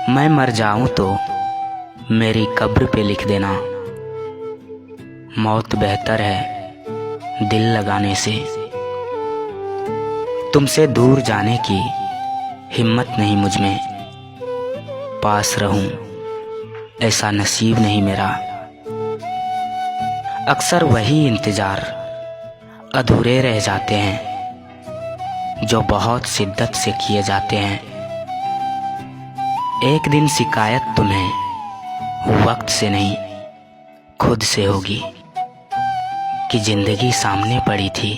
मैं मर जाऊं तो मेरी कब्र पे लिख देना, मौत बेहतर है दिल लगाने से। तुमसे दूर जाने की हिम्मत नहीं मुझ में, पास रहूं ऐसा नसीब नहीं मेरा। अक्सर वही इंतजार अधूरे रह जाते हैं जो बहुत शिद्दत से किए जाते हैं। एक दिन शिकायत तुम्हें वक्त से नहीं खुद से होगी कि जिंदगी सामने पड़ी थी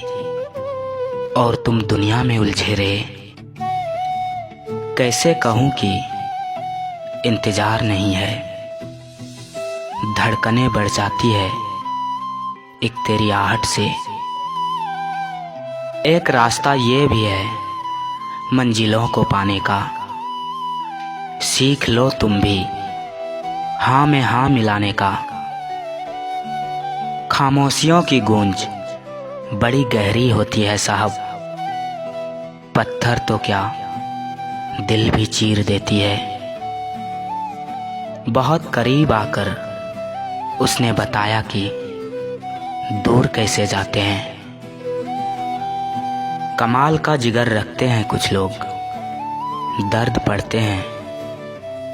और तुम दुनिया में उलझे रहे। कैसे कहूँ कि इंतजार नहीं है, धड़कनें बढ़ जाती है एक तेरी आहट से। एक रास्ता ये भी है मंजिलों को पाने का, सीख लो तुम भी हाँ में हाँ मिलाने का। खामोशियों की गूंज बड़ी गहरी होती है साहब, पत्थर तो क्या दिल भी चीर देती है। बहुत करीब आकर उसने बताया कि दूर कैसे जाते हैं। कमाल का जिगर रखते हैं कुछ लोग, दर्द पड़ते हैं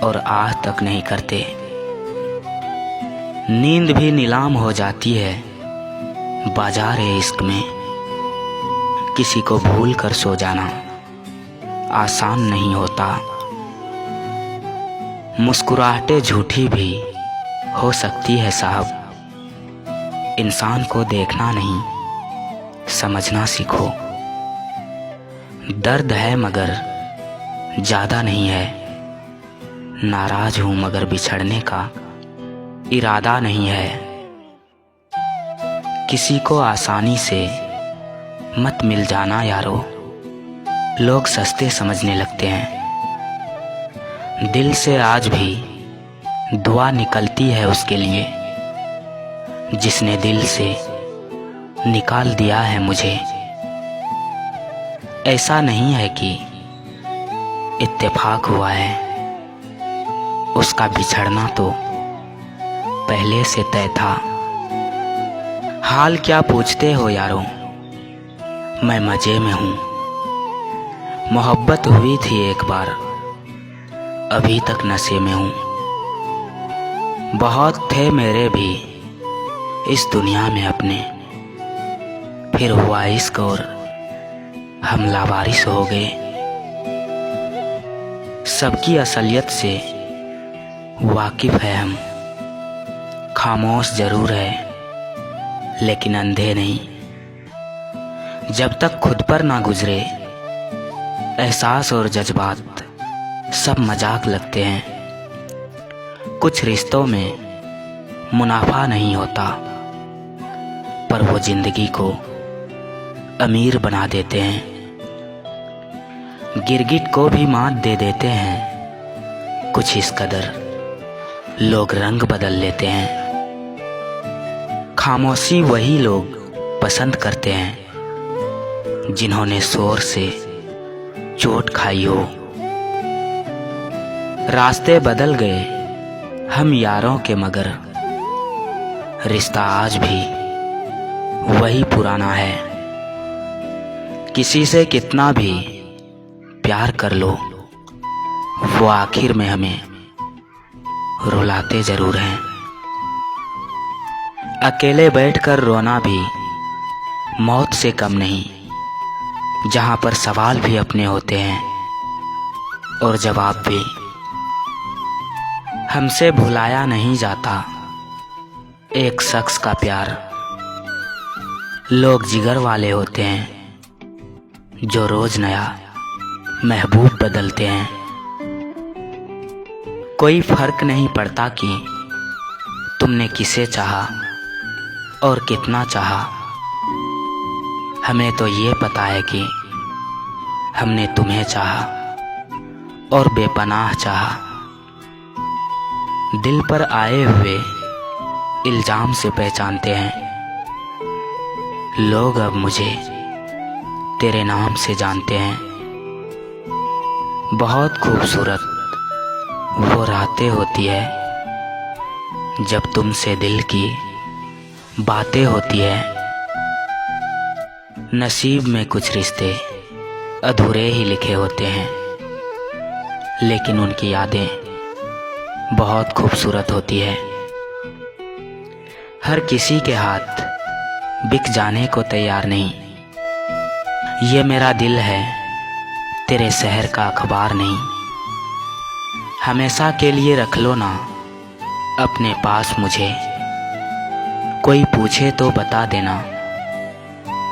और आह तक नहीं करते। नींद भी नीलाम हो जाती है बाजार है इश्क में। किसी को भूल कर सो जाना आसान नहीं होता। मुस्कुराहटें झूठी भी हो सकती है साहब, इंसान को देखना नहीं समझना सीखो। दर्द है मगर ज़्यादा नहीं है, नाराज हूँ मगर बिछड़ने का इरादा नहीं है। किसी को आसानी से मत मिल जाना यारो, लोग सस्ते समझने लगते हैं। दिल से आज भी दुआ निकलती है उसके लिए जिसने दिल से निकाल दिया है मुझे। ऐसा नहीं है कि इत्तेफाक हुआ है, उसका बिछड़ना तो पहले से तय था। हाल क्या पूछते हो यारों, मैं मजे में हूँ। मोहब्बत हुई थी एक बार, अभी तक नशे में हूँ। बहुत थे मेरे भी इस दुनिया में अपने, फिर हुआ इश्क और हम लावारिस हो गए। सबकी असलियत से वाकिफ है हम, खामोश जरूर है लेकिन अंधे नहीं। जब तक खुद पर ना गुजरे एहसास और जज्बात सब मजाक लगते हैं। कुछ रिश्तों में मुनाफा नहीं होता पर वो जिंदगी को अमीर बना देते हैं। गिरगिट को भी मात दे देते हैं कुछ इस कदर, लोग रंग बदल लेते हैं। खामोशी वही लोग पसंद करते हैं जिन्होंने शोर से चोट खाई हो। रास्ते बदल गए हम यारों के मगर रिश्ता आज भी वही पुराना है। किसी से कितना भी प्यार कर लो वो आखिर में हमें रुलाते जरूर हैं। अकेले बैठकर रोना भी मौत से कम नहीं, जहां पर सवाल भी अपने होते हैं और जवाब भी। हमसे भुलाया नहीं जाता एक शख्स का प्यार, लोग जिगर वाले होते हैं जो रोज नया महबूब बदलते हैं। कोई फर्क नहीं पड़ता कि तुमने किसे चाहा और कितना चाहा, हमें तो ये पता है कि हमने तुम्हें चाहा और बेपनाह चाहा। दिल पर आए हुए इल्जाम से पहचानते हैं लोग, अब मुझे तेरे नाम से जानते हैं। बहुत खूबसूरत वो रातें होती है जब तुमसे दिल की बातें होती है। नसीब में कुछ रिश्ते अधूरे ही लिखे होते हैं, लेकिन उनकी यादें बहुत खूबसूरत होती है। हर किसी के हाथ बिक जाने को तैयार नहीं। ये मेरा दिल है, तेरे शहर का अखबार नहीं। हमेशा के लिए रख लो ना अपने पास मुझे। कोई पूछे तो बता देना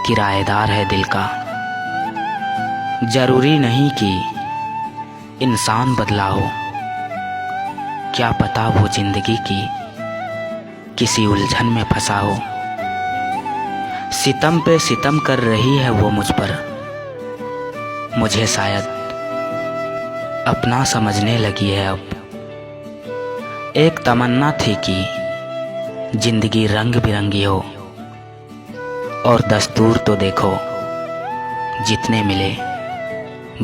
किराएदार है दिल का। जरूरी नहीं कि इंसान बदला हो, क्या पता वो जिंदगी की किसी उलझन में फंसा हो। सितम पे सितम कर रही है वो मुझ पर, मुझे शायद अपना समझने लगी है अब। एक तमन्ना थी कि जिंदगी रंग बिरंगी हो, और दस्तूर तो देखो जितने मिले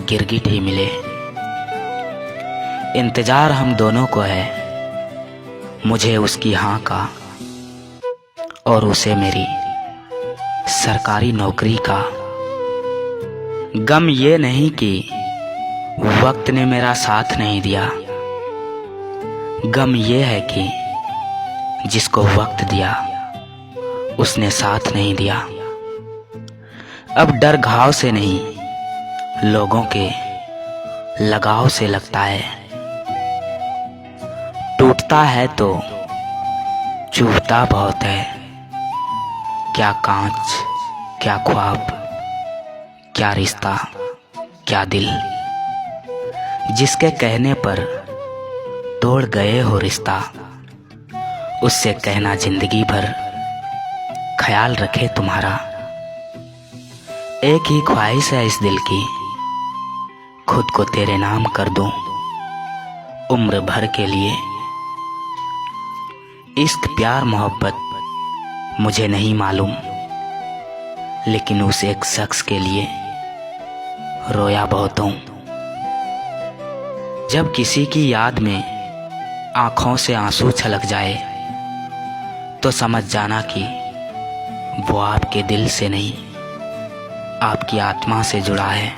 गिरगिट ही मिले। इंतजार हम दोनों को है, मुझे उसकी हाँ का और उसे मेरी सरकारी नौकरी का। गम ये नहीं कि वक्त ने मेरा साथ नहीं दिया, गम ये है कि जिसको वक्त दिया उसने साथ नहीं दिया। अब डर घाव से नहीं, लोगों के लगाव से लगता है। टूटता है तो चुभता बहुत है। क्या कांच, क्या ख्वाब, क्या रिश्ता, क्या दिल, जिसके कहने पर तोड़ गए हो रिश्ता, उससे कहना जिंदगी भर ख्याल रखे तुम्हारा। एक ही ख्वाहिश है इस दिल की, खुद को तेरे नाम कर दूं उम्र भर के लिए। इश्क प्यार मोहब्बत मुझे नहीं मालूम, लेकिन उस एक शख्स के लिए रोया बहुत हूं। जब किसी की याद में आंखों से आंसू छलक जाए तो समझ जाना कि वो आपके दिल से नहीं, आपकी आत्मा से जुड़ा है।